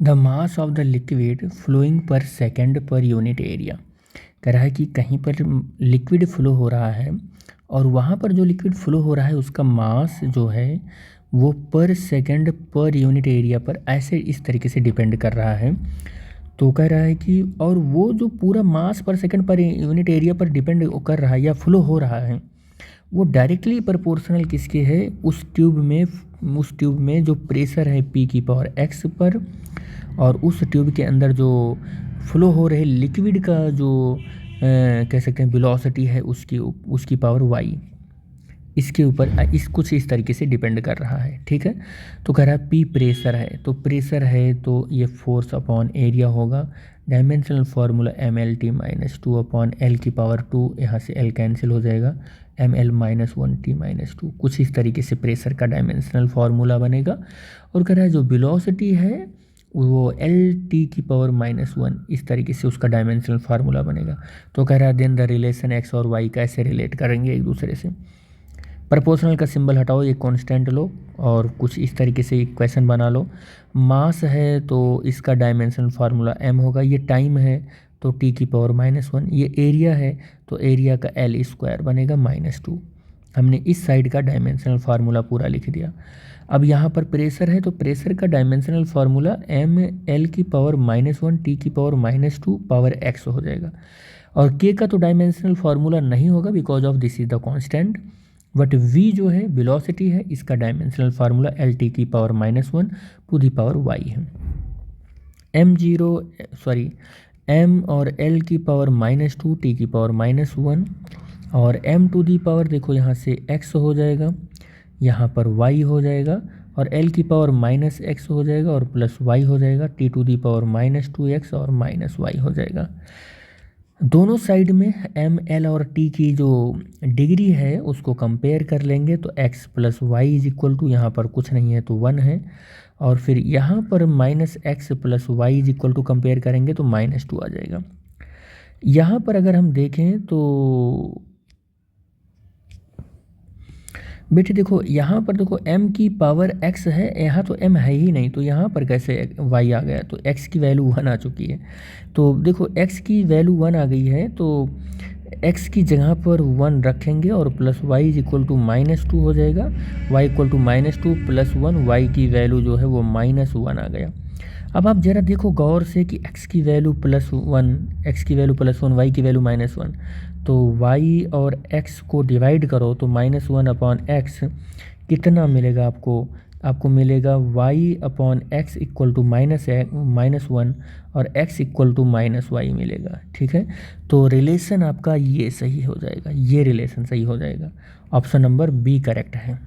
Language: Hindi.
The mass of the liquid flowing per second per unit area. कह रहा है कि कहीं पर लिक्विड फ्लो हो रहा है और वहाँ पर जो लिक्विड फ्लो हो रहा है उसका मास जो है वो पर सेकेंड पर यूनिट एरिया पर ऐसे इस तरीके से डिपेंड कर रहा है। तो कह रहा है कि और वो जो पूरा मास पर सेकेंड पर यूनिट एरिया पर डिपेंड कर रहा है या फ्लो हो रहा है वो डायरेक्टली प्रोपोर्शनल किसके है, उस ट्यूब में जो प्रेशर है पी की पावर एक्स पर, और उस ट्यूब के अंदर जो फ्लो हो रहे लिक्विड का जो कह सकते हैं वेलोसिटी है उसकी पावर वाई, इसके ऊपर कुछ इस तरीके से डिपेंड कर रहा है। ठीक है, तो कह रहा है पी प्रेशर है, तो प्रेशर है तो ये फोर्स अपॉन एरिया होगा। Dimensional formula M L T minus two upon L की पावर 2, यहाँ से एल कैंसिल हो जाएगा, M L minus 1 T minus 2। कुछ इस तरीके से प्रेशर का डायमेंशनल फार्मूला बनेगा। और कह रहा है जो वेलोसिटी है वो एल टी की पावर -1, इस तरीके से उसका डायमेंशनल फार्मूला बनेगा। तो कह रहा है देन द रिलेशन एक्स और वाई कैसे रिलेट करेंगे एक दूसरे से। प्रोपोर्शनल का सिंबल हटाओ, ये कांस्टेंट लो और कुछ इस तरीके से इक्वेशन बना लो। मास है तो इसका डायमेंशनल फार्मूला m होगा, ये टाइम है तो t की पावर -1, ये एरिया है तो एरिया का l स्क्वायर बनेगा -2। हमने इस साइड का डायमेंशनल फार्मूला पूरा लिख दिया। अब यहाँ पर प्रेशर है तो प्रेशर का डायमेंशनल फार्मूला m l की पावर -1 t की पावर -2 पावर x हो जाएगा। और k का तो डायमेंशनल फार्मूला नहीं होगा because of this is the constant, but v जो है वेलोसिटी है इसका डायमेंशनल फार्मूला एल टी की power -1 to the power y है। m और l की पावर -2 t की पावर -1 और m टू दी पावर देखो यहाँ से x हो जाएगा, यहाँ पर y हो जाएगा और l की पावर -x हो जाएगा और प्लस y हो जाएगा, t to the power -2x और -y हो जाएगा। दोनों साइड में m l और t की जो डिग्री है उसको कंपेयर कर लेंगे तो x plus y is equal to, यहाँ पर कुछ नहीं है तो 1 है, और फिर यहाँ पर -x plus y is equal to compare करेंगे तो -2 आ जाएगा। यहाँ पर अगर हम देखें तो बेटे देखो यहाँ पर देखो m की पावर x है, यहाँ तो m है ही नहीं तो यहाँ पर कैसे y आ गया, तो x की वैल्यू 1 आ चुकी है। तो देखो x की वैल्यू 1 आ गई है तो x की जगह पर 1 रखेंगे और plus y is equal to -2 हो जाएगा, y equal to -2 plus 1, y की वैल्यू जो है वो -1 आ गया। अब आप ज़रा देखो गौर से कि x की वैल्यू +1, x की वैल्यू +1, y की वैल्यू -1, तो y और x को डिवाइड करो तो -1 अपॉन x कितना मिलेगा आपको मिलेगा y upon x equal to -1 और x इक्वल टू -y मिलेगा। ठीक है, तो रिलेशन आपका ये सही हो जाएगा, ये रिलेशन सही हो जाएगा। ऑप्शन नंबर बी करेक्ट है।